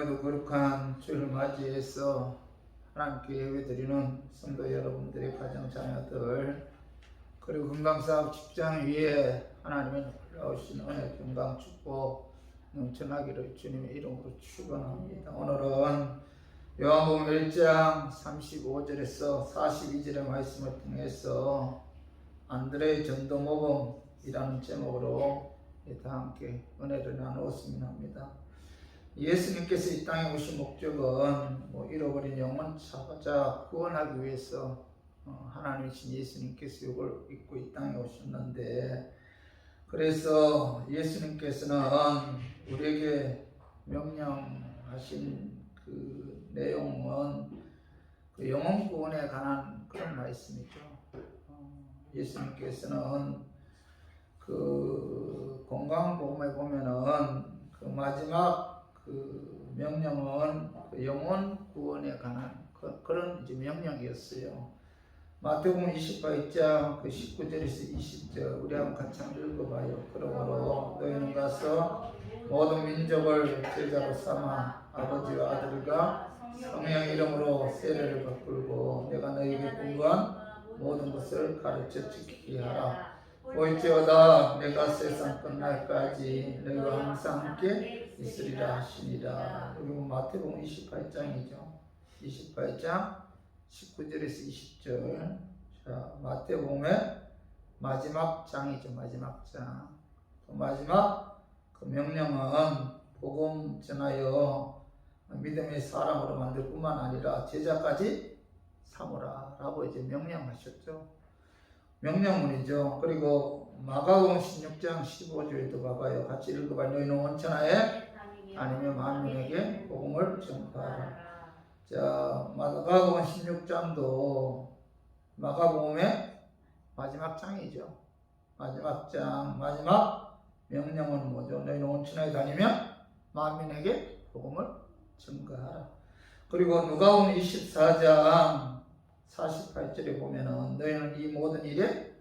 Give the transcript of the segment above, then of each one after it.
이번에도 거룩한 주를 맞이해서 하나님께 예배드리는 성도 여러분들의 가정 자녀들, 그리고 건강사업 직장 위에 하나님의 놀라우신 은혜, 평강, 축복 넘쳐나기를 주님의 이름으로 축원합니다. 오늘은 요한복음 1장 35절에서 42절의 말씀을 통해서 안드레의 전도모범이라는 제목으로 다 함께 은혜를 나누었으면 합니다. 예수님께서 이 땅에 오신 목적은 잃어버린 영혼 찾아 구원하기 위해서 하나님이신 예수님께서 이걸 입고 이 땅에 오셨는데, 그래서 예수님께서는 우리에게 명령하신 그 내용은 그 영혼 구원에 관한 그런 말씀이죠. 예수님께서는 그 건강복음에 보면은 그 마지막 그 명령은 그 영혼 구원에 관한 그런 이제 명령이었어요. 마태복음 28장 그 19절에서 20절 우리 한번 같이 한번 읽어봐요. 그러므로 너희는 가서 모든 민족을 제자로 삼아 아버지와 아들과 성령 이름으로 세례를 베풀고 내가 너희에게 분부한 모든 것을 가르쳐 지키게 하라. 볼지어다 내가 세상 끝날까지 너희와 항상 함께 있으리라 하시니라. 여기 마태복음 28장이죠. 28장 19절에서 20절. 자, 마태복음의 마지막 장이죠. 마지막 장. 마지막 그 명령은 복음 전하여 믿음의 사람으로 만들 뿐만 아니라 제자까지 삼으라 라고 이제 명령하셨죠. 명령문이죠. 그리고 마가복음 16장 15절에도 봐봐요. 같이 읽어봐요. 너희는 원천하에 아니면 만민에게 복음을 전파하라. 자, 마가복음 16장도 마가복음의 마지막 장이죠. 마지막 장, 마지막 명령은 뭐죠? 너희는 원천하에 다니면 만민에게 복음을 전가하라. 그리고 누가복음 24장 48절에 보면은 너희는 이 모든 일에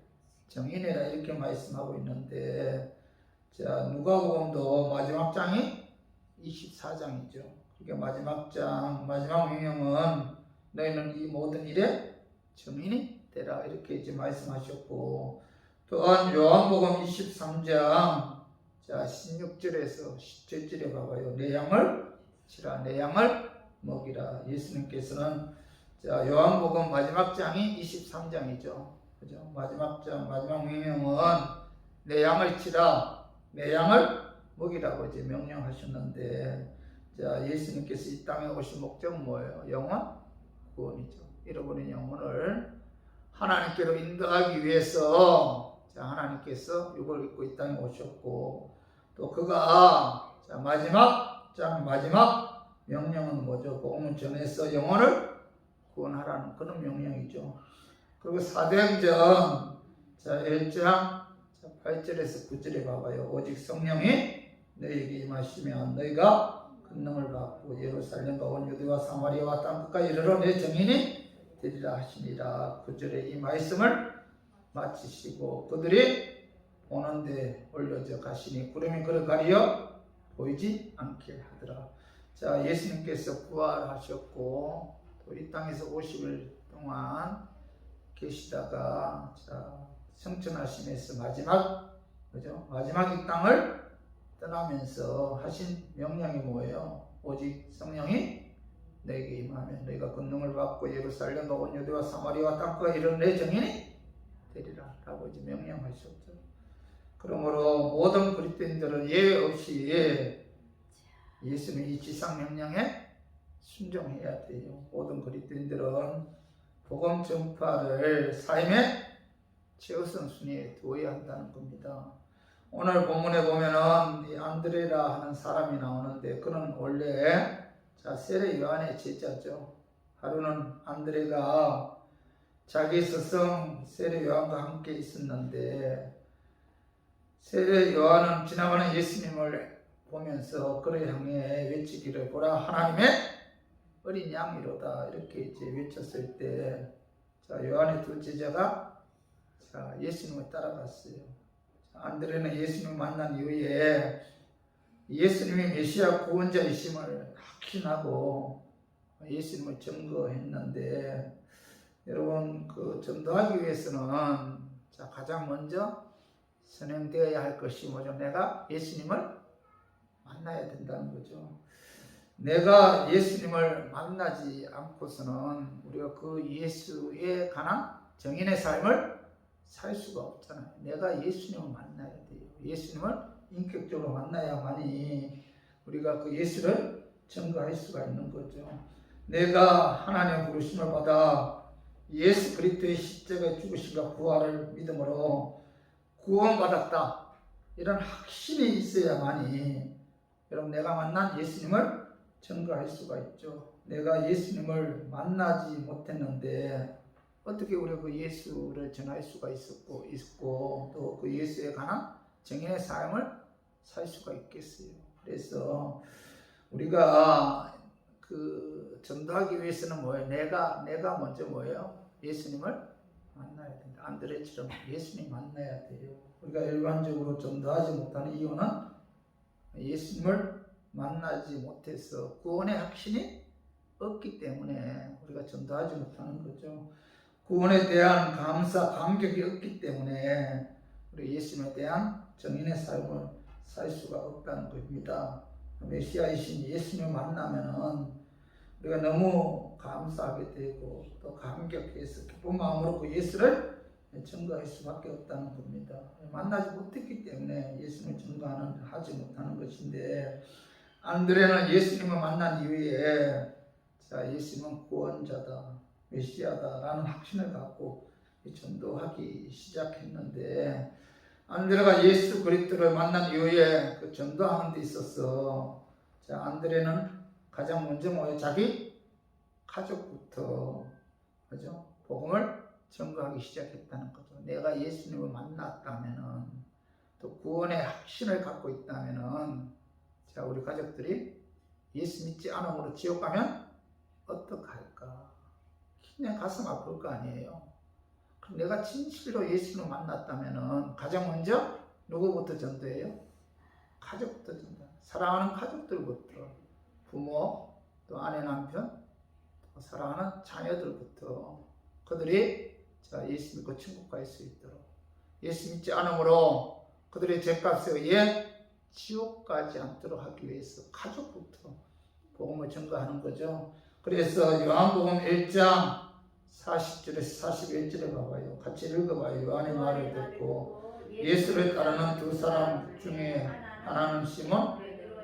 정인해라 이렇게 말씀하고 있는데, 자, 누가복음도 마지막 장이 24장이죠. 그러니까 마지막 장, 마지막 명령은 너희는 이 모든 일에 정인이 되라 이렇게 이제 말씀하셨고, 또한 요한복음 23장 자 16절에서 17절에 봐봐요. 내 양을 치라, 내 양을 먹이라. 예수님께서는 자, 요한복음 마지막 장이 23장이죠. 그죠? 마지막 장, 마지막 명령은 내 양을 치라, 내 양을 먹이라고 이제 명령하셨는데, 자, 예수님께서 이 땅에 오신 목적은 뭐예요? 영혼 구원이죠. 잃어버린 영혼을 하나님께로 인도하기 위해서 자, 하나님께서 육을 입고 이 땅에 오셨고, 또 그가 자, 마지막 장, 마지막 명령은 뭐죠? 복음을 전해서 영혼을 구원하라는 그런 명령이죠. 그리고 사도행전 자 1장 8절에서 9절에 봐봐요. 오직 성령이 너희에게 임하시면 너희가 권능을 받고 예루살렘과 온 유대와 사마리아와 땅끝까지 이르러 내 증인이 되리라 하시니라. 9절에 이 말씀을 마치시고 그들이 보는데 올려져 가시니 구름이 그를 가리어 보이지 않게 하더라. 자, 예수님께서 부활하셨고 이 땅에서 50일 동안 계시다가 자, 성천하심에서 마지막 그죠? 마지막 이 땅을 떠나면서 하신 명령이 뭐예요? 오직 성령이 너에게 임하면 너희가 권능을 받고 예루살렘과 온 유대와 사마리아와 땅끝까지 이르러 내 증인이 되리라 라고 이제 명령하셨죠. 그러므로 모든 그리스도인들은 예외 없이 예수님의 이 지상 명령에 순종해야 돼요. 모든 그리스도인들은 복음 전파를 삶의 최우선 순위에 두어야 한다는 겁니다. 오늘 본문에 보면은 이 안드레라 하는 사람이 나오는데 그는 원래 자 세례 요한의 제자죠. 하루는 안드레가 자기 스승 세례 요한과 함께 있었는데, 세례 요한은 지나가는 예수님을 보면서 그를 향해 외치기를 보라 하나님의 어린 양이로다 이렇게 이제 외쳤을 때, 자 요한의 두 제자가 자 예수님을 따라갔어요. 안드레는 예수님을 만난 이후에 예수님이 메시아 구원자이심을 확신하고 예수님을 증거했는데, 여러분 그 전도하기 위해서는 자 가장 먼저 선행되어야 할 것이 뭐죠? 내가 예수님을 만나야 된다는 거죠. 내가 예수님을 만나지 않고서는 우리가 그 예수에 관한 정인의 삶을 살 수가 없잖아요. 내가 예수님을 만나야 돼요. 예수님을 인격적으로 만나야만이 우리가 그 예수를 증거할 수가 있는 거죠. 내가 하나님의 부르심을 받아 예수 그리스도의 십자가의 죽으심과 부활을 믿음으로 구원받았다, 이런 확신이 있어야만이 여러분 내가 만난 예수님을 증거할 수가 있죠. 내가 예수님을 만나지 못했는데 어떻게 우리가 그 예수를 전할 수가 있었고 또 그 예수에 관한 정인의 삶을 살 수가 있겠어요. 그래서 우리가 그 전도하기 위해서는 뭐예요? 내가 먼저 뭐예요? 예수님을 만나야 된다. 안드레처럼 예수님 만나야 돼요. 우리가 일반적으로 전도하지 못하는 이유는 예수님을 만나지 못해서 구원의 확신이 없기 때문에 우리가 전도하지 못하는 거죠. 구원에 대한 감격이 없기 때문에 우리 예수님에 대한 정인의 삶을 살 수가 없다는 겁니다. 메시아이신 예수님을 만나면은 우리가 너무 감사하게 되고 또 감격해서 기쁜 마음으로 그 예수를 증거할 수밖에 없다는 겁니다. 만나지 못했기 때문에 예수님을 증거하지 못하는 것인데, 안드레는 예수님을 만난 이후에 자 예수님은 구원자다, 메시아다라는 확신을 갖고 전도하기 시작했는데, 안드레가 예수 그리스도를 만난 이후에 그 전도하는 데 있어서 자 안드레는 가장 먼저 뭐예요? 자기 가족부터 그죠? 복음을 증거하기 시작했다는 거죠. 내가 예수님을 만났다면은 또 구원의 확신을 갖고 있다면은 자 우리 가족들이 예수 믿지 않음으로 지옥 가면 어떡할까? 그냥 가슴 아플 거 아니에요. 그럼 내가 진실로 예수님을 만났다면은 가장 먼저 누구부터 전도해요? 가족부터 전도. 사랑하는 가족들부터, 부모, 또 아내, 남편, 또 사랑하는 자녀들부터 그들이 자 예수 믿고 천국 갈 수 있도록, 예수 믿지 않음으로 그들의 죄값에 의해 지옥 가지 않도록 하기 위해서 가족부터 복음을 전가하는 거죠. 그래서 요한복음 1장 40절에서 41절에 봐봐요. 같이 읽어봐요. 요한의 말을 듣고 예수를 따르는 두 사람 중에 하나는 시몬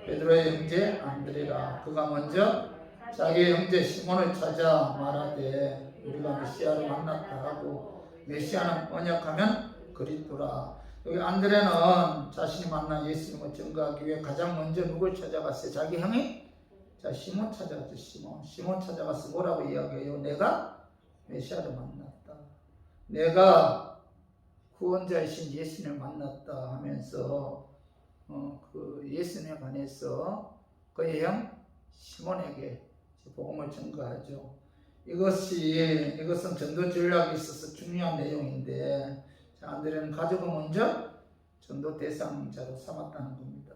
베드로의 형제 안드레라. 그가 먼저 자기 형제 시몬을 찾아 말하되 우리가 메시아를 만났다 하고, 메시아는 번역하면 그리스도라. 여기 안드레는 자신이 만난 예수님을 증거하기 위해 가장 먼저 누굴 찾아갔어요? 자기 형이? 자 시몬 찾아갔죠. 시몬 찾아가서 뭐라고 이야기해요? 내가 메시아를 만났다, 내가 구원자이신 예수님을 만났다 하면서 그 예수님에 관해서 그의 형 시몬에게 복음을 전가하죠. 이것은 전도 전략에 있어서 중요한 내용인데, 안드레는 가족을 먼저 전도 대상자로 삼았다는 겁니다.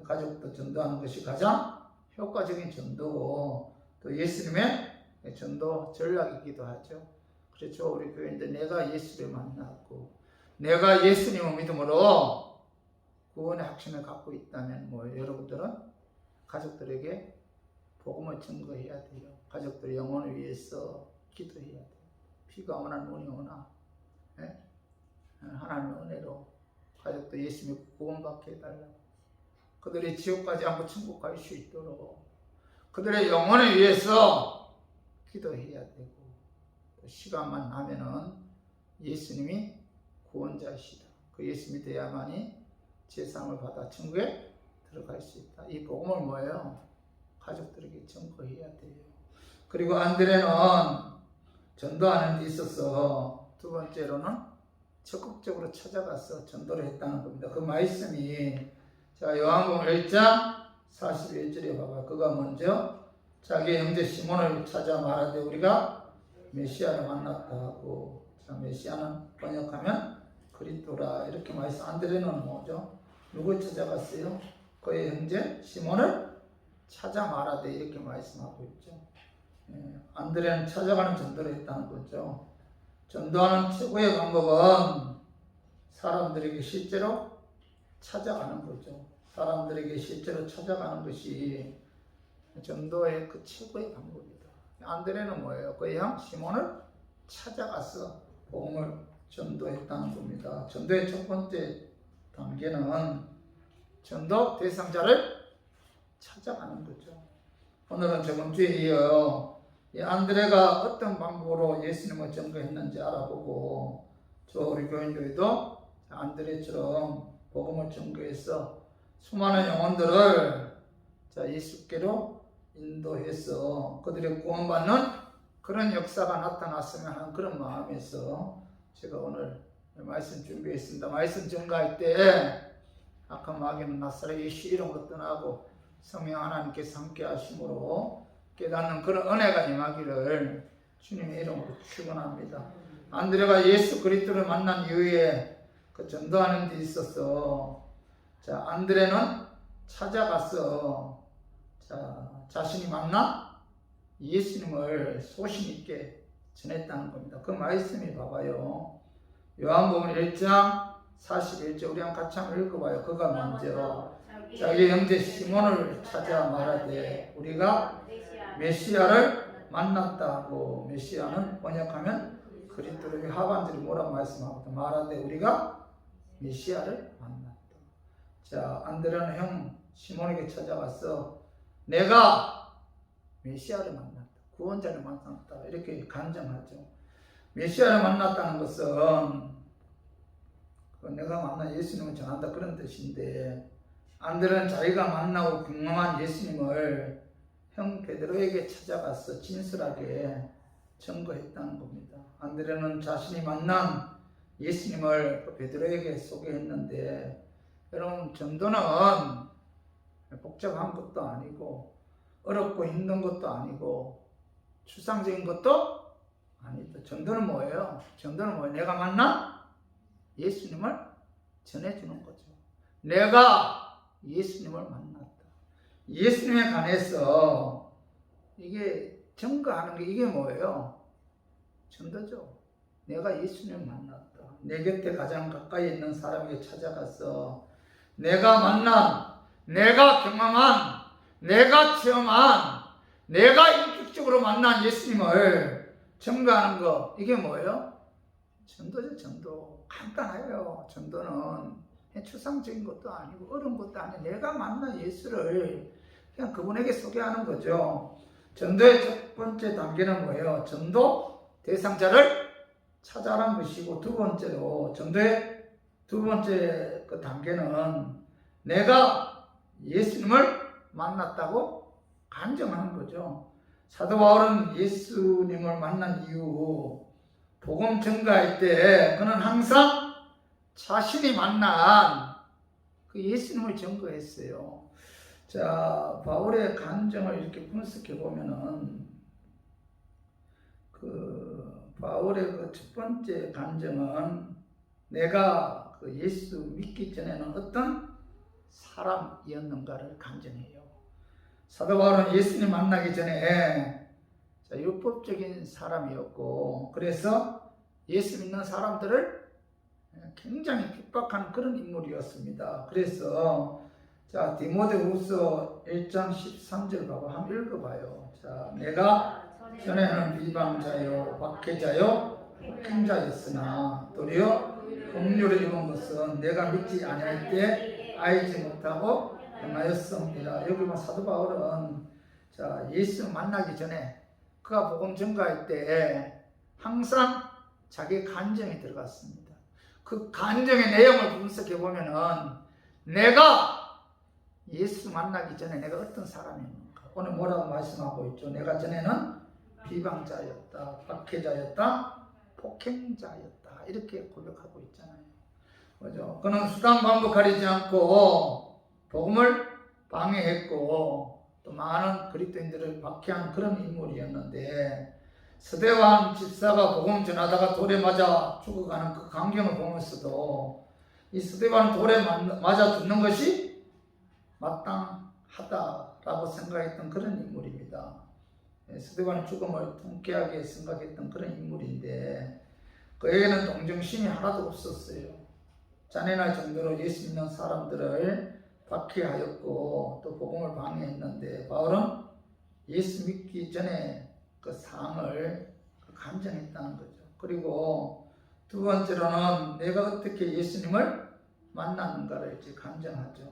가족도 전도하는 것이 가장 효과적인 전도고 또 예수님의 전도 전략이기도 하죠. 그렇죠. 우리 교인들 내가 예수를 만났고 내가 예수님을 믿음으로 구원의 확신을 갖고 있다면 여러분들은 가족들에게 복음을 증거해야 돼요. 가족들의 영혼을 위해서 기도해야 돼요. 비가 오나 눈이 오나 하나님의 은혜로 가족들 예수 믿고 구원받게 해달라고, 그들이 지옥 가지 않고 천국 갈 수 있도록 그들의 영혼을 위해서 기도해야 되고, 또 시간만 나면은 예수님이 구원자이시다, 그 예수 믿어야만이 제사함을 받아 천국에 들어갈 수 있다. 이 복음을 뭐예요? 가족들에게 증거해야 돼요. 그리고 안드레는 전도하는 데 있어서 두 번째로는 적극적으로 찾아가서 전도를 했다는 겁니다. 그 말씀이 자 요한복음 1장 41절에 봐봐. 그가 먼저 자기 형제 시몬을 찾아 말하되 우리가 메시아를 만났다 하고, 자 메시아는 번역하면 그리스도라 이렇게 말해서 안드레는 뭐죠? 누굴 찾아갔어요? 그의 형제 시몬을 찾아 말하되 이렇게 말씀하고 있죠. 안드레는 찾아가는 전도를 했다는 거죠. 전도하는 최고의 방법은 사람들에게 실제로 찾아가는 거죠. 사람들에게 실제로 찾아가는 것이 전도의 그 최고의 방법이다. 안드레는 뭐예요? 그냥 시몬을 찾아가서 복음을 전도했다는 겁니다. 전도의 첫 번째 단계는 전도 대상자를 찾아가는 거죠. 오늘은 저번 주에 이어 이 안드레가 어떤 방법으로 예수님을 전도했는지 알아보고 우리 교인들도 안드레처럼 복음을 전도해서 수많은 영혼들을 예수께로 인도해서 그들이 구원받는 그런 역사가 나타났으면 하는 그런 마음에서 제가 오늘 말씀 준비했습니다. 말씀 전가할 때 악한 마귀는 나사렛 예수 이름으로 떠나고 성령 하나님께서 함께 하심으로 깨닫는 그런 은혜가 임하기를 주님의 이름으로 축원합니다. 안드레가 예수 그리스도를 만난 이후에 그 전도하는 데 있어서 안드레는 찾아가서 자신이 만난 예수님을 소신 있게 전했다는 겁니다. 그 말씀이 봐봐요. 요한복음 1장 41절 우리 같이 한번 읽어봐요. 그가 먼저 자기 형제 시몬을 찾아 말하되 우리가 메시아를 만났다고. 메시아는 번역하면 그리스도를 하반절이 뭐라고 말씀하거든. 말하되 우리가 메시아를 만났다. 안드레는 형 시몬에게 찾아가서 내가 메시아를 만났다. 구원자를 만났다. 이렇게 간증하죠. 메시아를 만났다는 것은 내가 만난 예수님을 전한다 그런 뜻인데 안드레는 자기가 만나고 경험한 예수님을 형 베드로에게 찾아가서 진솔하게 증거했다는 겁니다. 안드레는 자신이 만난 예수님을 베드로에게 소개했는데 여러분 전도는 복잡한 것도 아니고 어렵고 힘든 것도 아니고 추상적인 것도 아니다. 전도는 뭐예요? 전도는 뭐예요? 내가 만난 예수님을 전해주는 거죠. 내가 예수님을 만났다. 예수님에 관해서 이게 증거하는 게 이게 뭐예요? 전도죠. 내가 예수님을 만났다. 내 곁에 가장 가까이 있는 사람에게 찾아가서 내가 만난, 내가 경험한, 내가 체험한, 내가 인격적으로 만난 예수님을 증거하는 거 이게 뭐예요? 전도죠. 전도. 간단해요. 전도는 추상적인 것도 아니고 어려운 것도 아니고 내가 만난 예수를 그냥 그분에게 소개하는 거죠. 전도의 첫 번째 단계는 뭐예요? 전도 대상자를 찾아라는 것이고 두 번째로 전도의 두 번째 그 단계는 내가 예수님을 만났다고 간증하는 거죠. 사도 바울은 예수님을 만난 이후 복음 전가할 때 그는 항상 자신이 만난 그 예수님을 증거했어요. 바울의 간증을 이렇게 분석해 보면은 바울의 그 첫 번째 간증은 내가 그 예수 믿기 전에는 어떤 사람이었는가를 간증해요. 사도 바울은 예수님 만나기 전에 율법적인 사람이었고 그래서 예수 믿는 사람들을 굉장히 핍박하는 그런 인물이었습니다. 그래서 디모데후서 1장 13절 봐봐. 한번 읽어봐요. 내가 전에는 비방자요 박해자요 폭행자였으나 도리어 긍휼을 입은 것은 내가 믿지 아니할 때 알지 못하고 행하였습니다. 여기 사도 바울은 예수 만나기 전에 그가 복음 전가할 때 항상 자기 간증이 들어갔습니다. 그 간증의 내용을 분석해 보면은 내가 예수 만나기 전에 내가 어떤 사람이었는가. 오늘 뭐라고 말씀하고 있죠? 내가 전에는 비방자였다, 박해자였다, 폭행자였다. 이렇게 고백하고 있잖아요. 그죠? 그는 수단 방법 가리지 않고 복음을 방해했고 또 많은 그리스도인들을 박해한 그런 인물이었는데 스데반 집사가 복음 전하다가 돌에 맞아 죽어가는 그 광경을 보면서도 이 스데반 돌에 맞아 죽는 것이 마땅하다 라고 생각했던 그런 인물입니다. 스데반의 죽음을 통쾌하게 생각했던 그런 인물인데 그에게는 동정심이 하나도 없었어요. 잔인할 정도로 예수 믿는 사람들을 박해하였고 또 복음을 방해했는데 바울은 예수 믿기 전에 그 상황을 간증했다는 거죠. 그리고 두 번째로는 내가 어떻게 예수님을 만났는가를 이제 간증하죠.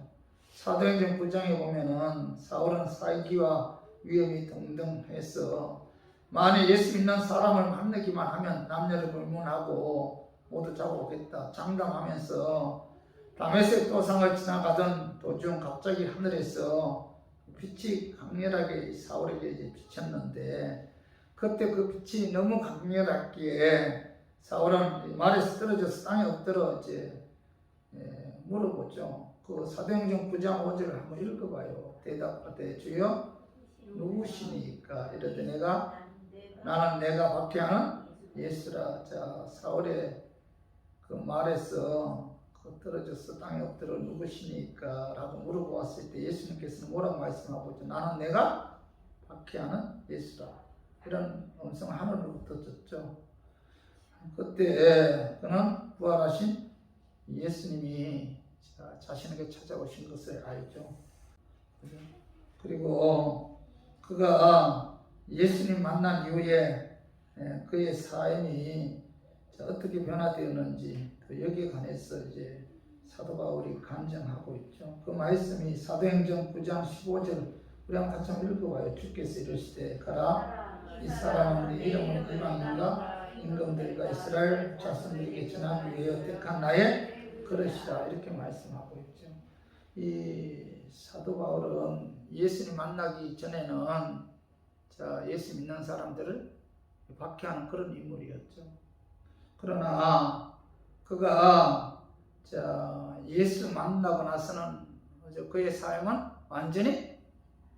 사도행전 9장에 보면은 사울은 사기와 위험이 동등해서 만약 예수 믿는 사람을 만나기만 하면 남녀를 불문하고 모두 잡아오겠다 장담하면서 다메섹 도상을 지나가던 도중 갑자기 하늘에서 빛이 강렬하게 사울에게 이제 비쳤는데 그때 그 빛이 너무 강렬했기에 사울은 말에서 떨어져서 땅에 엎드려 이제 물어보죠. 그 사도행전 9장 5절을 한번 읽어봐요. 대답하되 주여 누구시니까 이러되 나는 내가 박해하는 예수라. 자, 사울의 그 말에서 그 떨어져서 땅에 엎드려 누구시니까 라고 물어보았을 때 예수님께서는 뭐라고 말씀하고 있죠? 나는 내가 박해하는 예수라. 이런 음성을 하늘로부터 듣죠. 그때 그는 부활하신 예수님이 자신에게 찾아오신 것을 알죠. 그리고 그가 예수님 만난 이후에 그의 삶이 어떻게 변화되었는지 여기에 관해서 이제 사도 바울이 간증하고 있죠. 그 말씀이 사도행전 9장 15절 우리 한번 같이 한번 읽어봐요. 주께서 이르시되 가라 이 사람은 네 이름은 이방인과 임금들과 이스라엘 자손들에게 전하기 위하여 택한 나의 그릇이라 이렇게 말씀하고 있죠. 이 사도 바울은 예수님 만나기 전에는 예수 믿는 사람들을 박해하는 그런 인물이었죠. 그러나 그가 예수 만나고 나서는 그의 삶은 완전히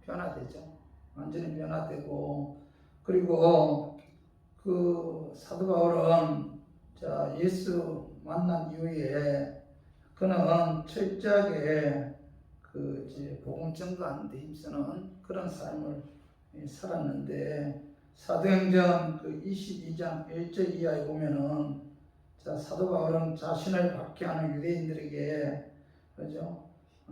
변화되죠. 완전히 변화되고 그리고 그 사도 바울은 예수 만난 이후에 그는 철저하게 그 이제 복음 전도하는 데 힘쓰는 그런 삶을 살았는데 사도행전 그 22장 1절 이하에 보면은 사도 바울은 자신을 박해하는 유대인들에게 그죠?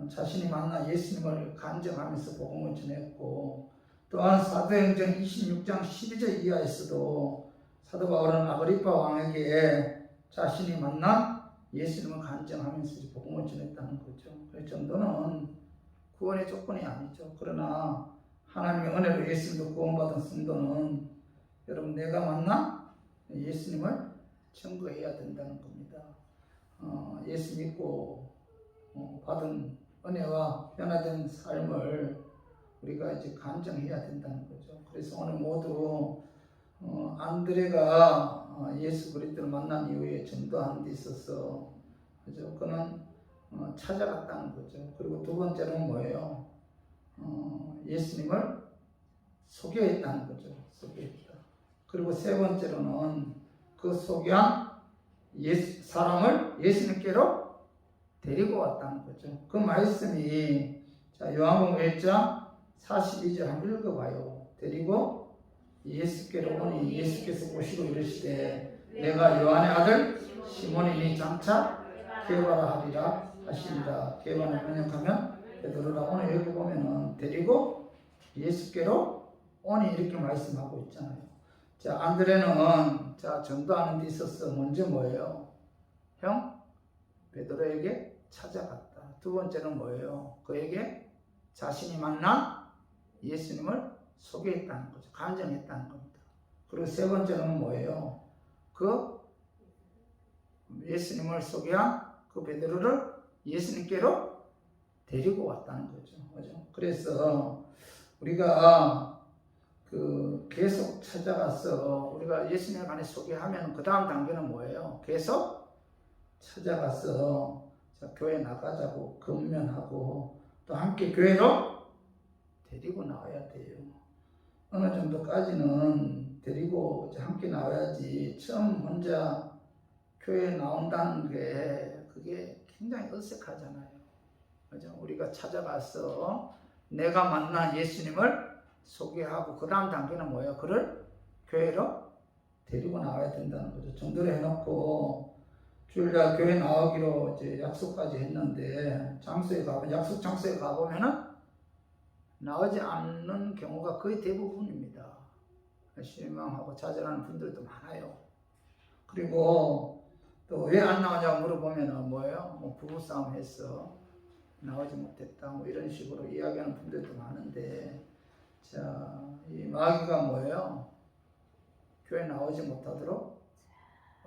자신이 만나 예수님을 간증하면서 복음을 전했고 또한 사도행전 26장 12절 이하에서도 사도 바울은 아그리파 왕에게 자신이 만난 예수님을 간증하면서 복음을 전했다는 거죠. 그 정도는 구원의 조건이 아니죠. 그러나 하나님의 은혜로 예수님도 구원받은 성도는 여러분 내가 만난 예수님을 증거해야 된다는 겁니다. 예수 믿고 받은 은혜와 변화된 삶을 우리가 이제 간증해야 된다는 거죠. 그래서 오늘 모두 안드레가 예수 그리스도를 만난 이후에 전도하는 데 있어서 그죠? 그는 찾아갔다는 거죠. 그리고 두 번째로는 뭐예요? 예수님을 소개했다는 거죠. 소개했다. 그리고 세 번째로는 그 소개한 사람을 예수님께로 데리고 왔다는 거죠. 그 말씀이 요한복음 1장 42절 한번 읽어봐요. 데리고 예수께로 오니 예수께서 보시고 이르시되 내가 요한의 아들 시몬이니 장차 게바라 하리라 하시니라. 게바는 번역하면 베드로라. 오늘 여기 보면은 데리고 예수께로 오니 이렇게 말씀하고 있잖아요. 안드레는 전도하는 데 있어서 먼저 뭐예요? 형 베드로에게 찾아갔다. 두 번째는 뭐예요? 그에게 자신이 만난 예수님을 소개했다는 거죠. 간증했다는 겁니다. 그리고 세 번째는 뭐예요? 그 예수님을 소개한 그 베드로를 예수님께로 데리고 왔다는 거죠. 그죠? 그래서 우리가 계속 찾아가서 우리가 예수님에 관해 소개하면 그 다음 단계는 뭐예요? 계속 찾아가서 교회 나가자고 건면하고 또 함께 교회로 데리고 나와야 돼요. 어느 정도까지는 데리고 함께 나와야지 처음 혼자 교회에 나온다는 게 그게 굉장히 어색하잖아요. 그죠? 우리가 찾아가서 내가 만난 예수님을 소개하고 그 다음 단계는 뭐예요? 그를 교회로 데리고 나와야 된다는 거죠. 전도를 해놓고 주일날 교회 나오기로 이제 약속까지 했는데 약속 장소에 가보면은 나오지 않는 경우가 거의 대부분입니다. 실망하고 좌절하는 분들도 많아요. 그리고 또 왜 안 나오냐고 물어보면은 뭐예요? 뭐 부부싸움 했어. 나오지 못했다. 뭐 이런 식으로 이야기하는 분들도 많은데, 자, 이 마귀가 뭐예요? 교회 나오지 못하도록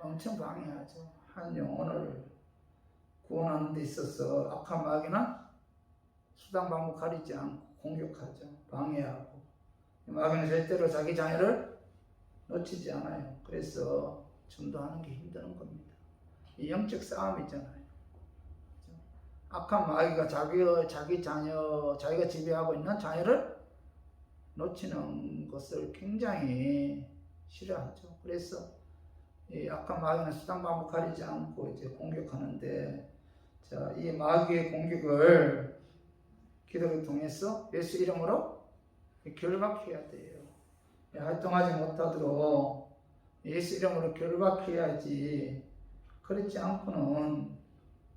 엄청 방해하죠. 한 영혼을 구원하는 데 있어서 악한 마귀는 수단 방법 가리지 않고 공격하죠. 방해하고. 마귀는 절대로 자기 자녀를 놓치지 않아요. 그래서 전도하는 게 힘든 겁니다. 이 영적 싸움이잖아요. 악한 마귀가 자기 자녀, 자기가 지배하고 있는 자녀를 놓치는 것을 굉장히 싫어하죠. 그래서 이 악한 마귀는 수단 방법 가리지 않고 이제 공격하는데, 자, 이 마귀의 공격을 기도를 통해서 예수 이름으로 결박해야 돼요. 활동하지 못하도록 예수 이름으로 결박해야지. 그렇지 않고는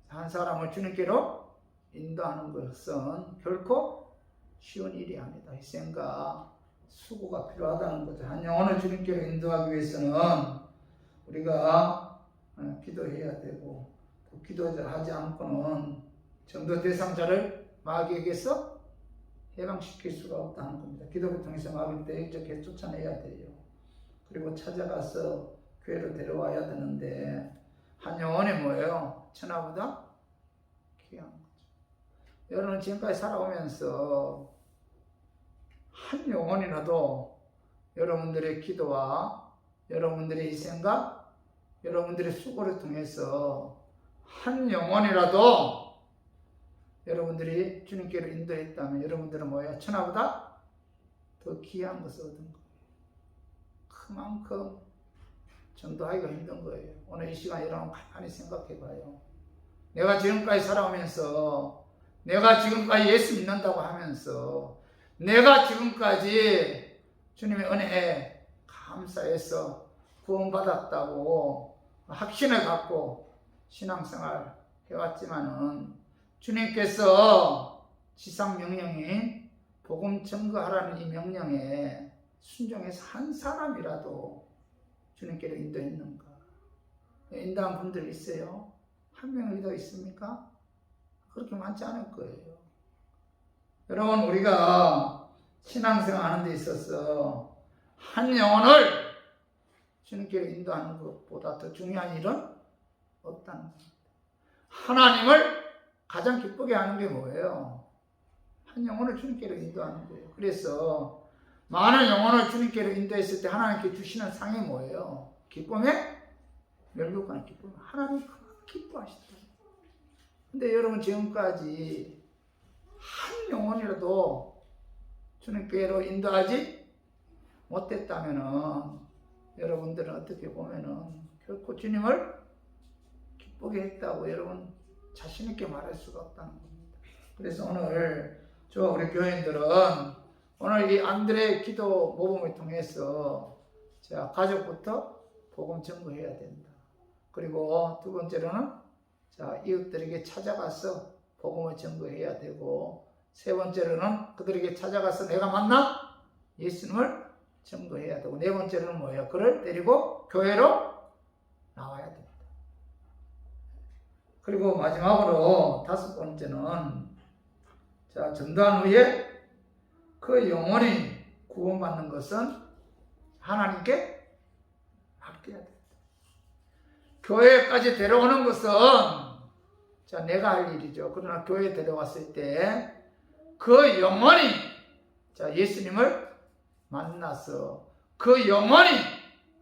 한 사람을 주님께로 인도하는 것은 결코 쉬운 일이 아니다. 희생과 수고가 필요하다는 거죠. 한 영혼을 주님께로 인도하기 위해서는 우리가 기도해야 되고, 또 기도하지 않고는 전도 대상자를 마귀에게서 해방시킬 수가 없다는 겁니다. 기도를 통해서 마귀를 이렇게 쫓아내야 돼요. 그리고 찾아가서 교회로 데려와야 되는데, 한 영혼이 뭐예요? 천하보다 귀한 거죠. 여러분 지금까지 살아오면서 한 영혼이라도 여러분들의 기도와 여러분들의 희생과 여러분들의 수고를 통해서 한 영혼이라도 여러분들이 주님께로 인도했다면 여러분들은 뭐예요? 천하보다 더 귀한 것을 얻은 거예요. 그만큼 전도하기가 힘든 거예요. 오늘 이 시간 여러분 가만히 생각해 봐요. 내가 지금까지 살아오면서, 내가 지금까지 예수 믿는다고 하면서, 내가 지금까지 주님의 은혜에 감사해서 구원받았다고 확신을 갖고 신앙생활 해왔지만은, 주님께서 지상 명령인 복음 증거하라는 이 명령에 순종해서 한 사람이라도 주님께로 인도했는가? 인도한 분들 있어요? 한 명이라도 있습니까? 그렇게 많지 않을 거예요. 여러분, 우리가 신앙생활 하는 데 있어서 한 영혼을 주님께로 인도하는 것보다 더 중요한 일은 없다는 겁니다. 하나님을 가장 기쁘게 하는 게 뭐예요? 한 영혼을 주님께로 인도하는 거예요. 그래서 많은 영혼을 주님께로 인도했을 때 하나님께 주시는 상이 뭐예요? 기쁨에 멸류관의 기쁨. 하나님 기뻐하시다. 근데 여러분 지금까지 한 영혼이라도 주님께로 인도하지 못했다면은 여러분들은 어떻게 보면은 결코 주님을 기쁘게 했다고 여러분 자신 있게 말할 수가 없다는 겁니다. 그래서 오늘 우리 교인들은 오늘 이 안드레 기도 모범을 통해서 자, 가족부터 복음 전거해야 된다. 그리고 두 번째로는 자, 이웃들에게 찾아가서 복음을 전거해야 되고, 세 번째로는 그들에게 찾아가서 내가 만난 예수님을 전거해야 되고, 네 번째로는 뭐예요? 그를 데리고 교회로 나와야 됩니다. 그리고 마지막으로 다섯 번째는 자, 전도한 후에 그 영혼이 구원받는 것은 하나님께 맡겨야 됩니다. 교회까지 데려오는 것은 자, 내가 할 일이죠. 그러나 교회에 데려왔을 때 그 영혼이 자, 예수님을 만나서 그 영혼이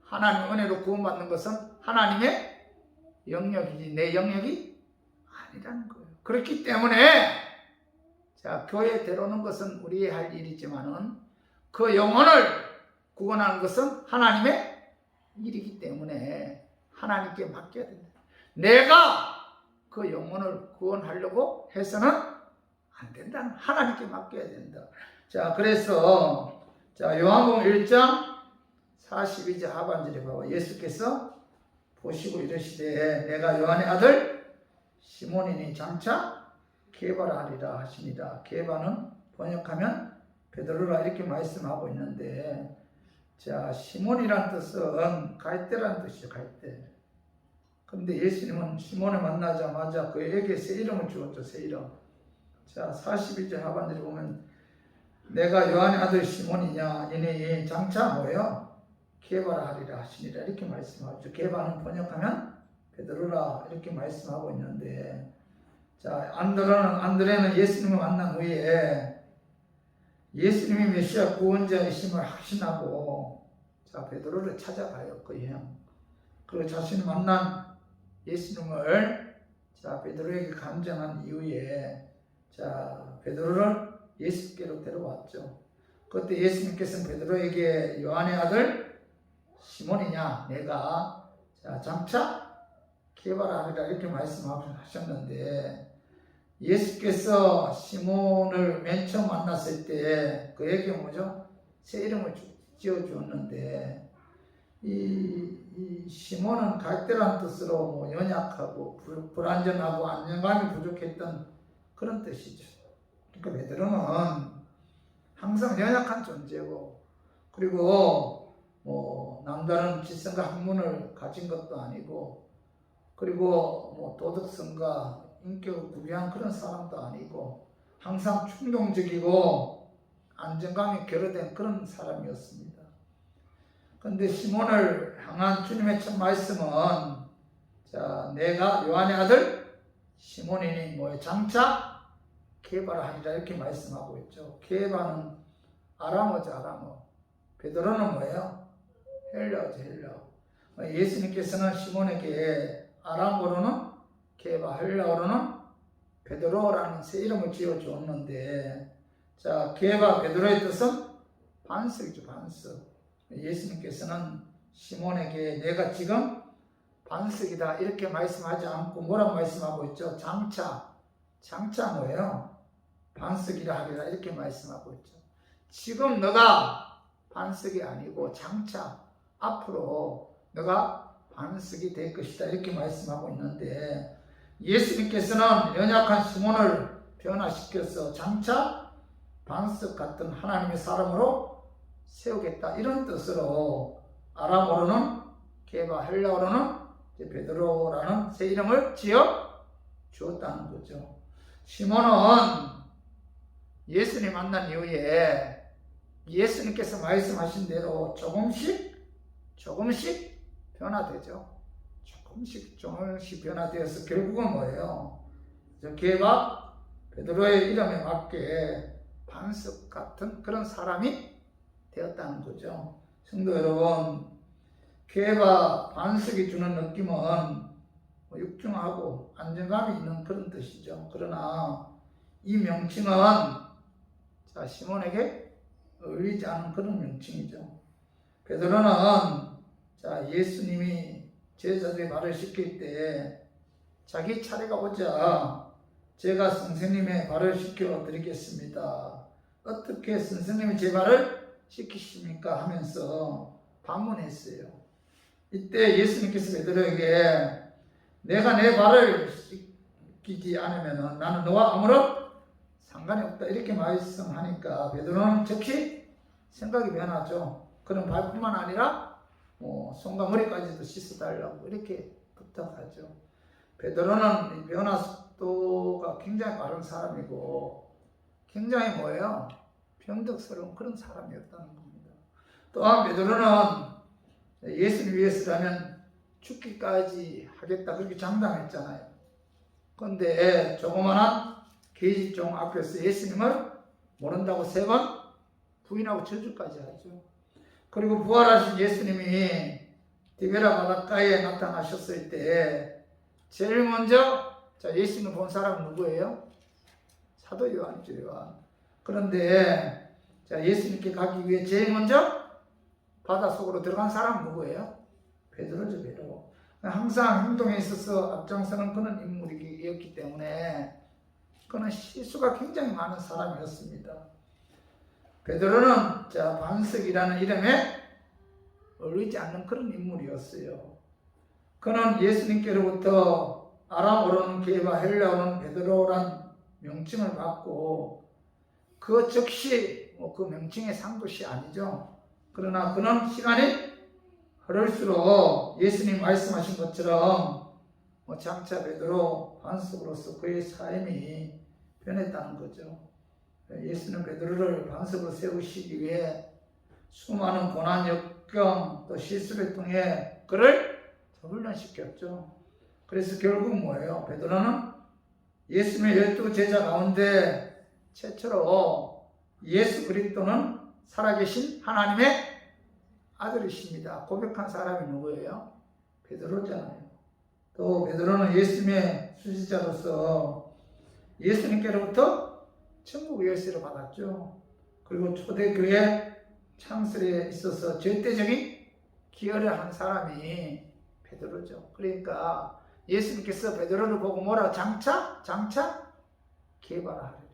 하나님 은혜로 구원받는 것은 하나님의 영역이지 내 영역이 아니라는 거예요. 그렇기 때문에 자, 교회에 데려오는 것은 우리의 할 일이지만은 그 영혼을 구원하는 것은 하나님의 일이기 때문에 하나님께 맡겨야 된다. 내가 그 영혼을 구원하려고 해서는 안 된다. 하나님께 맡겨야 된다. 자, 그래서 자, 요한복음 1장 42절 하반절에 봐봐. 예수께서 보시고 이르시되 내가 요한의 아들 시몬이니 장차 게바라 하리라 하십니다. 게바는 번역하면 베드로라 이렇게 말씀하고 있는데, 자, 시몬이란 뜻은 갈대란 뜻이죠. 갈대. 그런데 예수님은 시몬을 만나자마자 그에게 새 이름을 주었죠. 새 이름. 자, 42절 하반절에 보면 내가 요한의 아들 시몬이냐 이니 장차 뭐예요? 게바라 하리라 하시니라 이렇게 말씀하죠. 게바는 번역하면 베드로라 이렇게 말씀하고 있는데, 자, 안드레는 예수님을 만난 후에 예수님이 메시아 구원자이심을 확신하고 자, 베드로를 찾아가요. 그 형. 그리고 자신을 만난 예수님을 자, 베드로에게 간증한 이후에 자, 베드로를 예수께로 데려왔죠. 그때 예수님께서는 베드로에게 요한의 아들 시몬이냐 내가 자, 장차 게바라 하리라 이렇게 말씀하셨는데, 예수께서 시몬을 맨 처음 만났을 때 그에게 뭐죠? 새 이름을 지어주었는데, 이 시몬은 갈대란 뜻으로 뭐 연약하고 불안전하고 안정감이 부족했던 그런 뜻이죠. 그러니까 베드로는 항상 연약한 존재고, 그리고 뭐 남다른 지성과 학문을 가진 것도 아니고, 그리고 뭐 도덕성과 인격을 구비한 그런 사람도 아니고, 항상 충동적이고 안정감이 결여된 그런 사람이었습니다. 그런데 시몬을 향한 주님의 첫 말씀은 자, 내가 요한의 아들 시몬이니 뭐에 장차 게바라 하리라 이렇게 말씀하고 있죠. 게바는 아람어죠. 아람어. 베드로는 뭐예요? 헬라어죠. 헬라어. 예수님께서는 시몬에게 아람어로는 게바, 헬라어로는 베드로라는 새 이름을 지어주었는데, 자, 게바, 베드로의 뜻은 반석이죠. 반석. 예수님께서는 시몬에게 내가 지금 반석이다 이렇게 말씀하지 않고 뭐라고 말씀하고 있죠? 장차 뭐예요? 반석이라 하리라 이렇게 말씀하고 있죠. 지금 너가 반석이 아니고 장차 앞으로 너가 반석이 될 것이다 이렇게 말씀하고 있는데, 예수님께서는 연약한 시몬을 변화시켜서 장차 반석 같은 하나님의 사람으로 세우겠다 이런 뜻으로 아람어로는 게바, 헬라어로는 베드로라는 새 이름을 지어 주었다는 거죠. 시몬은 예수님 만난 이후에 예수님께서 말씀하신 대로 조금씩 변화되죠. 조금씩 변화되어서 결국은 뭐예요? 게바, 베드로의 이름에 맞게 반석 같은 그런 사람이 되었다는 거죠. 성도 여러분, 게바, 반석이 주는 느낌은 육중하고 안정감이 있는 그런 뜻이죠. 그러나 이 명칭은 자, 시몬에게 어울리지 않은 그런 명칭이죠. 베드로는 자, 예수님이 제자들의 발을 씻길 때 자기 차례가 오자 제가 선생님의 발을 씻겨 드리겠습니다. 어떻게 선생님이 제 발을 씻기십니까? 하면서 반문했어요. 이때 예수님께서 베드로에게 내가 내 발을 씻기지 않으면 나는 너와 아무런 상관이 없다 이렇게 말씀하니까 베드로는 즉시 생각이 변하죠. 그런 발뿐만 아니라 손과 머리까지도 씻어달라고 이렇게 부탁하죠. 베드로는 변화 속도가 굉장히 빠른 사람이고 굉장히 뭐예요? 병덕스러운 그런 사람이었다는 겁니다. 또한 베드로는 예수를 위해서라면 죽기까지 하겠다 그렇게 장담했잖아요. 그런데 조그만한 계집종 앞에서 예수님을 모른다고 3번 부인하고 저주까지 하죠. 그리고 부활하신 예수님이 디베라 바닷가에 나타나셨을 때 제일 먼저 예수님을 본 사람은 누구예요? 사도 요한이죠. 요한. 그런데 예수님께 가기 위해 제일 먼저 바닷속으로 들어간 사람은 누구예요? 베드로죠. 항상 행동에 있어서 앞장서는 그런 인물이었기 때문에 그는 실수가 굉장히 많은 사람이었습니다. 베드로는 반석이라는 이름에 어울리지 않는 그런 인물이었어요. 그는 예수님께로부터 아람어로는 게바, 헬라어로는 베드로란 명칭을 받고 그 즉시 그 명칭에 산 것이 아니죠. 그러나 그는 시간이 흐를수록 예수님 말씀하신 것처럼 장차 베드로 반석으로서 그의 삶이 변했다는 거죠. 예수는 베드로를 반석으로 세우시기 위해 수많은 고난, 역경, 또 실수를 통해 그를 훈련시켰죠. 그래서 결국 뭐예요? 베드로는 예수님의 12제자 가운데 최초로 예수 그리스도는 살아계신 하나님의 아들이십니다 고백한 사람이 누구예요? 베드로잖아요. 또 베드로는 예수님의 수지자로서 예수님께로부터 천국 열쇠를 받았죠. 그리고 초대교회 창설에 있어서 절대적인 기여를 한 사람이 베드로죠. 그러니까 예수님께서 베드로를 보고 뭐라? 장차 개발하리라.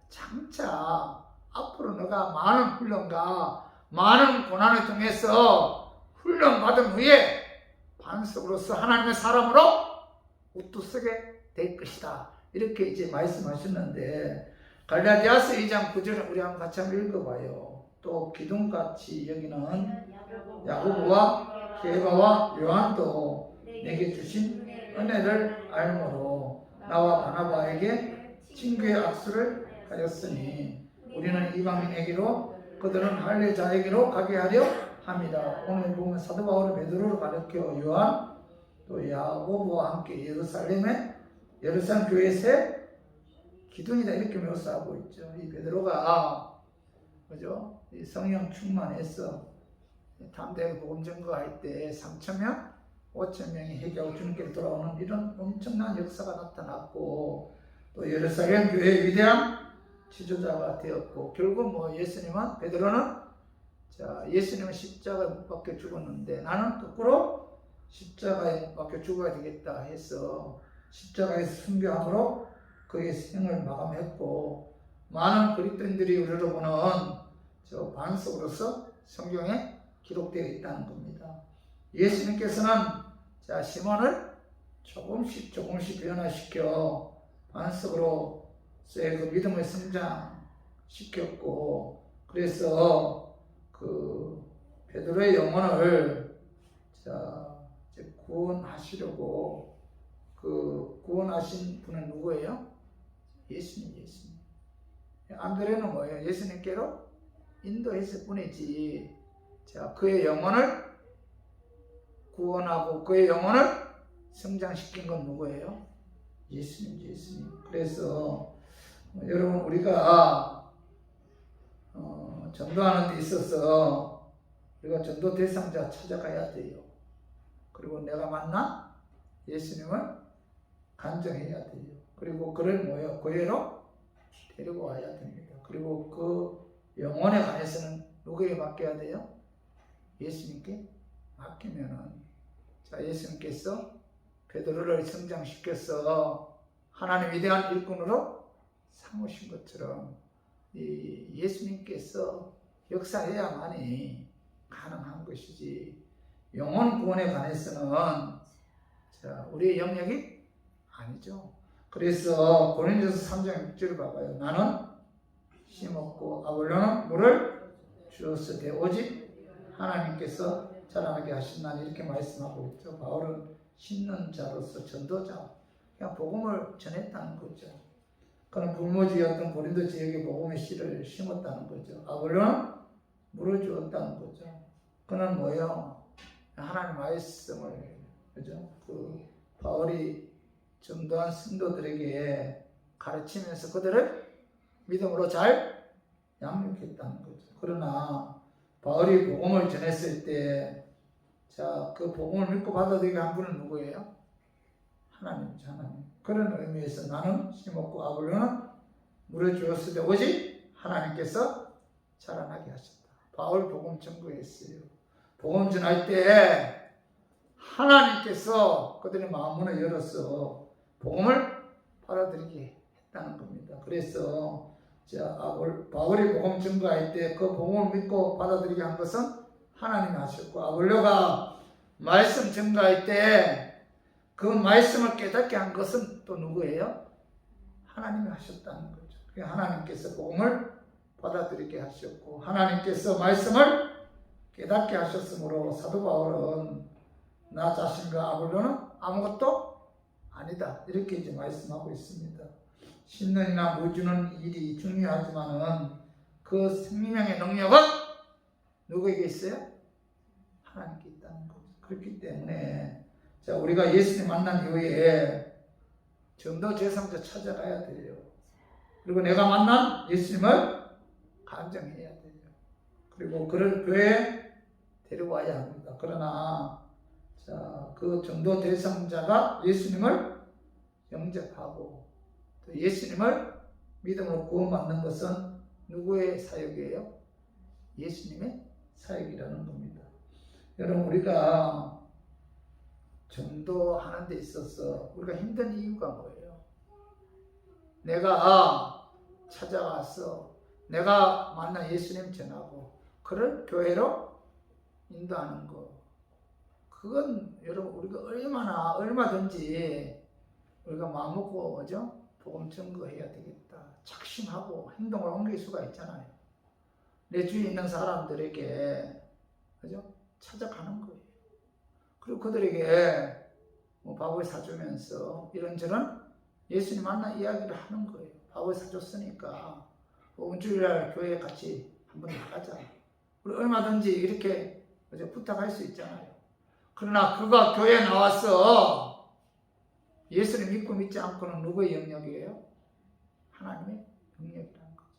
장차 앞으로 너가 많은 훈련과 많은 고난을 통해서 훈련받은 후에 반석으로서 하나님의 사람으로 우뚝서게 될 것이다. 이렇게 이제 말씀하셨는데 갈라디아서 2장 9절을 우리 한번 같이 한번 읽어봐요. 또 기둥같이 여기는 야고보와 게바와 요한도 내게 주신 은혜를 알므로 나와 바나바에게 친구의 악수를 하였으니 우리는 이방인에게로 그들은 할례자에게로 가게 하려 합니다. 오늘 보면 사도 바울은 베드로를 가르쳐 요한 또 야고보와 함께 예루살em 교회에서 기둥이다 이렇게 묘사하고 있죠. 이 베드로가 그죠? 이 성령 충만해서 담대하게 복음 전거할 때 3,000명, 5,000명이 회개하고 주님께로 돌아오는 이런 엄청난 역사가 나타났고 또 예루살렘 교회의 위대한 지도자가 되었고 결국 예수님은 베드로는 예수님은 십자가에 못 박혀 죽었는데 나는 거꾸로 십자가에 박혀 죽어야 되겠다 해서 십자가에서 순교함으로 그의 생을 마감했고 많은 그리스도인들이 우리로 보는 반석으로서 성경에 기록되어 있다는 겁니다. 예수님께서는 시몬을 조금씩 변화시켜 반석으로서의 그 믿음을 성장시켰고 그래서 그 베드로의 영혼을 구원하시려고 그 구원하신 분은 누구예요? 예수님. 안드레는 뭐예요? 예수님께로 인도했을 뿐이지. 그의 영혼을 구원하고 그의 영혼을 성장시킨 건 누구예요? 예수님. 그래서 여러분 우리가 전도하는 데 있어서 우리가 전도 대상자 찾아가야 돼요. 그리고 내가 만난 예수님을 간증해야 돼요. 그리고 그를 교회로 데리고 와야 됩니다. 그리고 그 영혼에 관해서는 누구에게 맡겨야 돼요? 예수님께 맡기면은 예수님께서 베드로를 성장시켜서 하나님 위대한 일꾼으로 삼으신 것처럼 이 예수님께서 역사해야만이 가능한 것이지 영혼 구원에 관해서는 우리의 영역이 아니죠. 그래서 고린도서 3장 6절을 봐봐요. 나는 심었고 아볼로는 물을 주었으되 오직 하나님께서 자라나게 하신다니 이렇게 말씀하고 있죠. 바울은 심는 자로서 전도자, 그냥 복음을 전했다는 거죠. 그는 불모지였던 고린도 지역에 복음의 씨를 심었다는 거죠. 아볼로는 물을 주었다는 거죠. 그는 뭐예요? 하나님 말씀을 그죠? 그 바울이 전도한 성도들에게 가르치면서 그들을 믿음으로 잘 양육했다는 거죠. 그러나 바울이 복음을 전했을 때 그 복음을 믿고 받아들이게 한 분은 누구예요? 하나님이죠. 하나님. 그런 의미에서 나는 심었고 아볼로는 물을 주었을 때 오직 하나님께서 자라나게 하셨다. 바울 복음 전거했어요. 복음 전할 때 하나님께서 그들의 마음문을 열어서 복음을 받아들이게 있다는 겁니다. 그래서 바울이 복음 증거할 때 그 복음을 믿고 받아들이게 한 것은 하나님이 하셨고, 아볼로가 말씀 증거할 때 그 말씀을 깨닫게 한 것은 또 누구예요? 하나님이 하셨다는 거죠. 하나님께서 복음을 받아들이게 하셨고, 하나님께서 말씀을 깨닫게 하셨으므로 사도 바울은 나 자신과 아볼로는 아무것도 아니다, 이렇게 이제 말씀하고 있습니다. 심는이나 물 주는 일이 중요하지만은 그 생명의 능력은 누구에게 있어요? 하나님께 있다는 거죠. 그렇기 때문에 자, 우리가 예수님 만난 이후에 전도 제삼자 찾아가야 돼요. 그리고 내가 만난 예수님을 간증해야 돼요. 그리고 그를 교회에 데려와야 합니다. 그러나 자, 그 전도 대상자가 예수님을 영접하고 또 예수님을 믿음으로 구원받는 것은 누구의 사역이에요? 예수님의 사역이라는 겁니다. 여러분, 우리가 전도하는 데 있어서 우리가 힘든 이유가 뭐예요? 내가 찾아가서 내가 만난 예수님 전하고 그를 교회로 인도하는 거, 그건 여러분 우리가 얼마든지 우리가 마음먹고 그죠? 복음 증거해야 되겠다 착신하고 행동을 옮길 수가 있잖아요. 내 주위에 있는 사람들에게 그죠? 찾아가는 거예요. 그리고 그들에게 밥을 사주면서 이런저런 예수님 만난 이야기를 하는 거예요. 밥을 사줬으니까 주일날 교회에 같이 한번 나가자. 우리 얼마든지 이렇게 부탁할 수 있잖아요. 그러나 그가 교회에 나와서 예수를 믿고 믿지 않고는 누구의 영역이에요? 하나님의 영역이라는 거죠.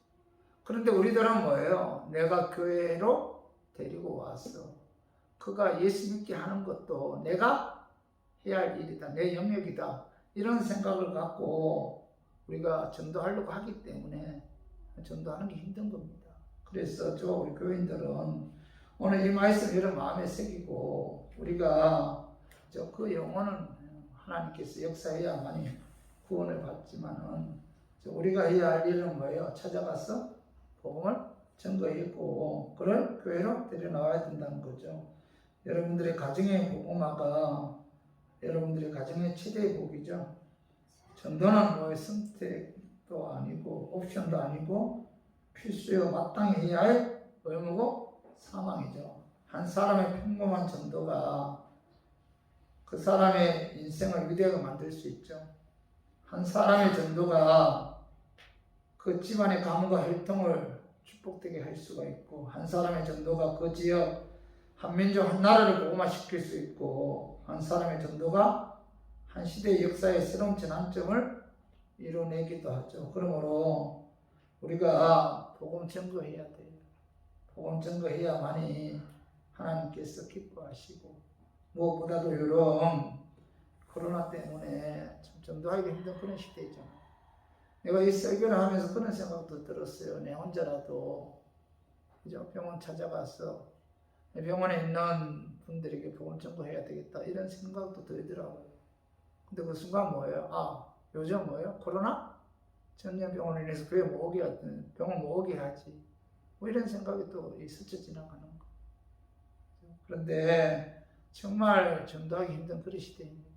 그런데 우리들은 뭐예요? 내가 교회로 데리고 와서 그가 예수 믿게 하는 것도 내가 해야 할 일이다, 내 영역이다, 이런 생각을 갖고 우리가 전도하려고 하기 때문에 전도하는 게 힘든 겁니다. 그래서 우리 교인들은 오늘 이 말씀 여러분 마음에 새기고 우리가 그 영혼은 하나님께서 역사해야만이 구원을 받지만은 우리가 해야 할 일은 뭐예요? 찾아가서 복음을 증거했고 그를 교회로 데려나와야 된다는 거죠. 여러분들의 가정의 복음화가 여러분들의 가정의 최대의 복이죠. 전도는 선택도 아니고 옵션도 아니고 필수요 마땅히 해야 할 의무고 사망이죠. 한 사람의 평범한 전도가 그 사람의 인생을 위대하게 만들 수 있죠. 한 사람의 전도가 그 집안의 가문과 혈통을 축복되게 할 수가 있고, 한 사람의 전도가 그 지역 한 민족 한 나라를 복음화시킬 수 있고, 한 사람의 전도가 한 시대의 역사의 새로운 전환점을 이뤄내기도 하죠. 그러므로 우리가 복음 증거해야 돼요. 복음 증거해야만이 하나님께서 기뻐하시고, 무엇보다도 이런 코로나 때문에 참 전도하기 힘든 그런 시대잖아요. 내가 이 설교를 하면서 그런 생각도 들었어요. 내 혼자라도 그죠? 병원 찾아가서 병원에 있는 분들에게 복음 전도해야 되겠다 이런 생각도 들더라고요. 근데 그 순간 뭐예요? 요즘 뭐예요? 코로나? 전염병원을 인해서 교회 못 오게 하든 병원 못 오게 하지. 뭐 이런 생각이 또 스쳐 지나가는 거. 그런데 정말 전도하기 힘든 그런 시대입니다.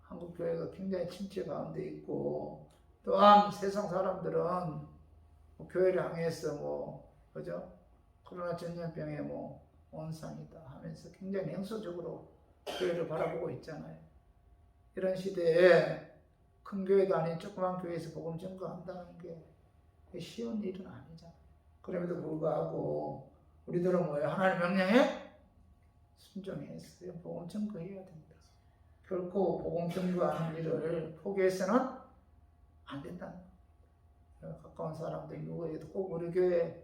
한국 교회가 굉장히 침체 가운데 있고, 또한 세상 사람들은 교회를 향해서 그죠? 코로나 전염병의 원상이다 하면서 굉장히 냉소적으로 교회를 바라보고 있잖아요. 이런 시대에 큰 교회도 아닌 조그만 교회에서 복음 전거한다는 게 쉬운 일은 아니잖아요. 그럼에도 불구하고 우리들은 뭐예요? 하나님 명령에 순종해서 복음 전거해야 된다. 결코 복음 전거하는 일을 포기해서는 안 된다는 거예요. 가까운 사람들 누구에도 꼭 우리 교회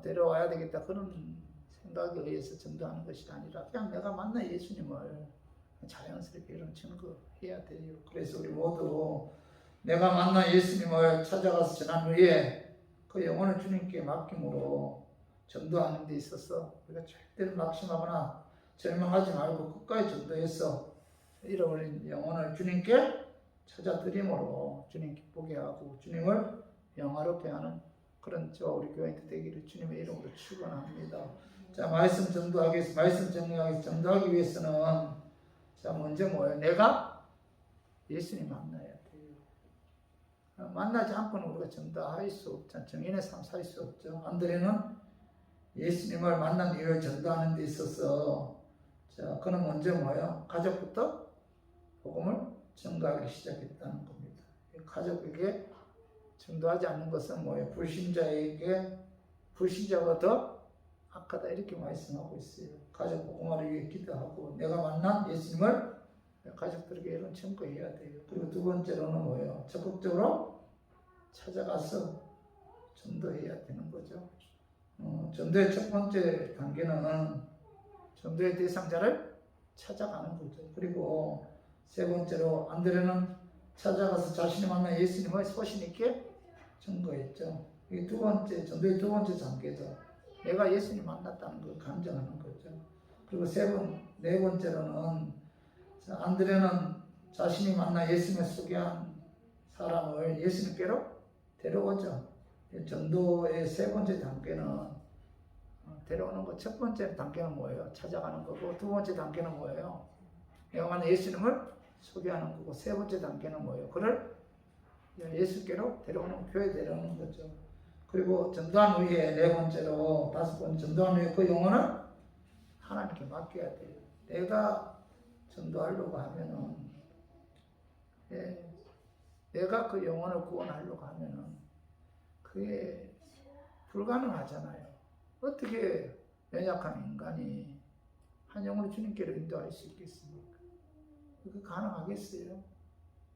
데려와야 되겠다 그런 생각에 의해서 전도하는 것이 아니라 그냥 내가 만난 예수님을 자연스럽게 이런 증거해야 돼요. 그래서 우리 모두 내가 만난 예수님을 찾아가서 전한 후에 그 영혼을 주님께 맡김으로 전도하는 데 있어서 우리가 절대로 낙심하거나 절망하지 말고 끝까지 전도해서 잃어버린 영혼을 주님께 찾아드림으로 주님 기쁘게 하고 주님을 영화롭게 하는 그런 저 우리 교인들 되기를 주님의 이름으로 축원합니다. 자, 말씀 전도하기 위해서는 자, 먼저 뭐예요? 내가 예수님 만나야 돼요. 만나지 않고는 우리가 전도할 수 없잖아요. 정인의 삶 살 수 없죠. 안드레는 예수님을 만난 이후에 전도하는 데 있어서 자, 그는 먼저 뭐예요? 가족부터 복음을 전가하기 시작했다는 겁니다. 가족에게 전도하지 않는 것은 뭐예요? 불신자가 더 악하다 이렇게 말씀하고 있어요. 가족 복음화를 위해 기도하고 내가 만난 예수님을 가족들에게 이런 전거해야 돼요. 그리고 두 번째로는 뭐예요? 적극적으로 찾아가서 전도해야 되는 거죠. 전도의 첫 번째 단계는 전도의 대상자를 찾아가는 거죠. 그리고 세 번째로 안드레는 찾아가서 자신이 만난 예수님을 소신 있게 증거했죠. 이게 두 번째, 전도의 두 번째 단계죠. 내가 예수님 만났다는 걸 감정하는 거죠. 그리고 네 번째로는 안드레는 자신이 만나 예수님을 소개한 사람을 예수님께로 데려오죠. 전도의 세 번째 단계는 데려오는 거. 첫 번째 단계는 뭐예요? 찾아가는 거고, 두 번째 단계는 뭐예요? 내가 만난 예수님을 소개하는 거고, 세 번째 단계는 뭐예요? 그를 예수께로 데려오는, 교회에 데려오는 거죠. 그리고 전도한 후에 네 번째로, 다섯 번째 전도한 후에 그 영혼을 하나님께 맡겨야 돼요. 내가 전도하려고 하면은, 내가 그 영혼을 구원하려고 하면은 그게 불가능하잖아요. 어떻게 연약한 인간이 한 영혼을 주님께로 인도할 수 있겠습니까? 그게 가능하겠어요?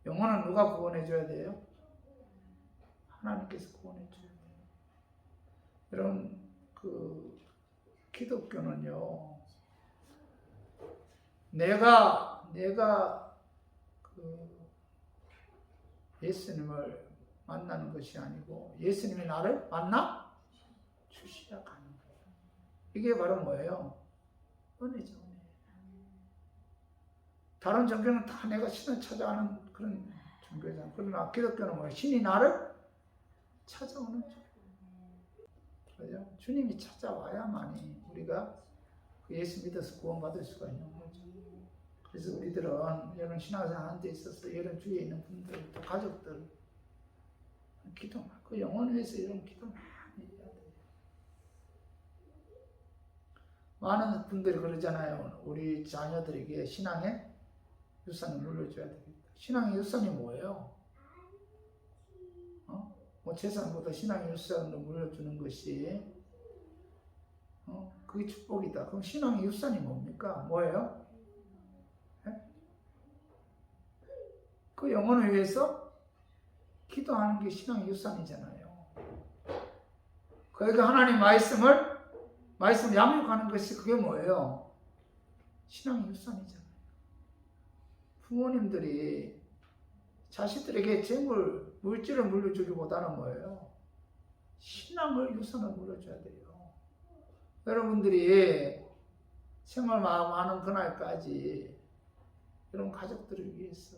영혼은 누가 구원해줘야 돼요? 하나님께서 구원해줘야 돼요. 여러분, 기독교는요, 내가 예수님을 만나는 것이 아니고 예수님이 나를 만나 주시야 가는 거예요. 이게 바로 뭐예요? 은혜죠, 은혜. 다른 종교는 다 내가 신을 찾아가는 그런 종교잖아요. 그러나 기독교는 뭐예요? 신이 나를 찾아오는 종교. 그죠? 주님이 찾아와야만이 우리가 예수 믿어서 구원받을 수가 있는 거죠. 그래서 우리들은 이런 신앙생활 하는 데 있어서 이런 주위에 있는 분들, 또 가족들, 그 영혼을 위해서 이런 기도 많이 해야 돼요. 많은 분들이 그러잖아요. 우리 자녀들에게 신앙의 유산을 물려줘야 되겠다. 신앙의 유산이 뭐예요? 뭐 재산보다 신앙의 유산을 물려주는 것이 그게 축복이다. 그럼 신앙의 유산이 뭡니까? 뭐예요? 그 영혼을 위해서 기도하는 게 신앙의 유산이잖아요. 그러니까 하나님 말씀을 양육하는 것이 그게 뭐예요? 신앙의 유산이잖아요. 부모님들이 자식들에게 물질을 물려주기보다는 뭐예요? 신앙을 유산을 물려줘야 돼요. 여러분들이 생활 많은 그날까지 이런 가족들을 위해서,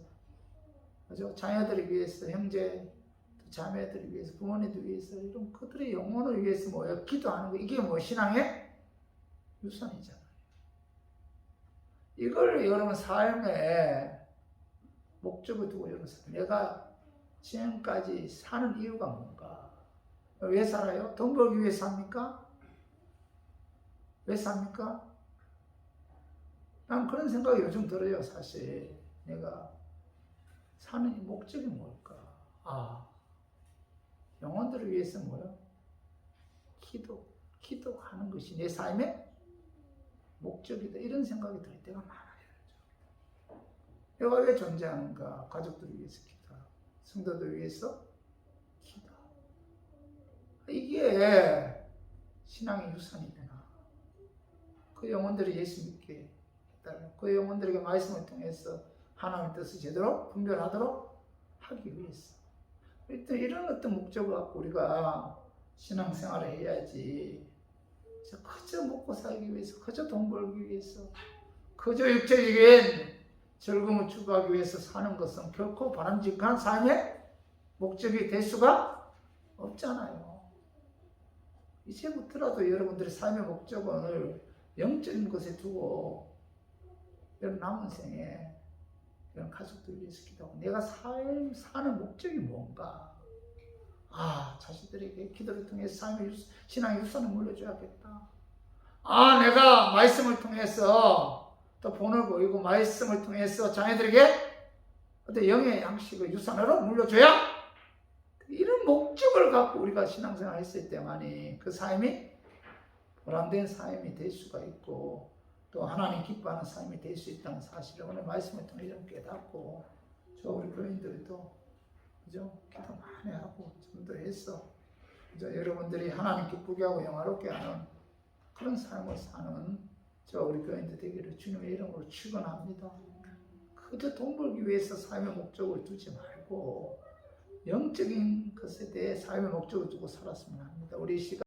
그죠? 자녀들을 위해서, 형제, 자매들을 위해서, 부모님들 위해서, 이런 그들의 영혼을 위해서 뭐예요? 기도하는 거. 이게 뭐 신앙의 유산이잖아요. 이걸 여러분 삶의 목적을 두고 여러분 내가 지금까지 사는 이유가 뭔가? 왜 살아요? 돈 벌기 위해 삽니까? 왜 삽니까? 난 그런 생각이 요즘 들어요. 사실 내가 사는 목적이 뭘까? 영혼들을 위해서 뭐요? 기도하는 것이 내 삶의 목적이다. 이런 생각이 들 때가 많아요. 내가 왜 존재하는가? 가족들을 위해서 기도하고, 성도들 위해서 기도하고. 이게 신앙의 유산이구나. 그 영혼들이 예수 믿게 했다면, 그 영혼들에게 말씀을 통해서 하나님의 뜻을 제대로 분별하도록 하기 위해서. 일단 이런 어떤 목적을 갖고 우리가 신앙생활을 해야지. 그저 먹고 살기 위해서, 그저 돈 벌기 위해서, 그저 육체적인 즐거움을 추구하기 위해서 사는 것은 결코 바람직한 삶의 목적이 될 수가 없잖아요. 이제부터라도 여러분들의 삶의 목적을 영적인 것에 두고 여러분 남은 생에 이런 가족들 위해서 기도하고 내가 사는 목적이 뭔가, 자식들에게 기도를 통해 신앙의 유산을 물려줘야겠다. 내가 말씀을 통해서 또 본을 보이고 말씀을 통해서 자녀들에게 어떤 영의 양식을 유산으로 물려줘야, 이런 목적을 갖고 우리가 신앙생활을 했을 때만이 그 삶이 보람된 삶이 될 수가 있고 또 하나님 기뻐하는 삶이 될 수 있다는 사실을 오늘 말씀을 통해 좀 깨닫고, 저 우리 교인들도 그죠? 기도 많이 하고 전도해서 그죠? 여러분들이 하나님 기쁘게 하고 영화롭게 하는 그런 삶을 사는 저 우리 교인들 되기를 주님의 이름으로 축원합니다. 그저 돈 벌기 위해서 삶의 목적을 두지 말고 영적인 것에 대해 삶의 목적을 두고 살았으면 합니다. 우리 시간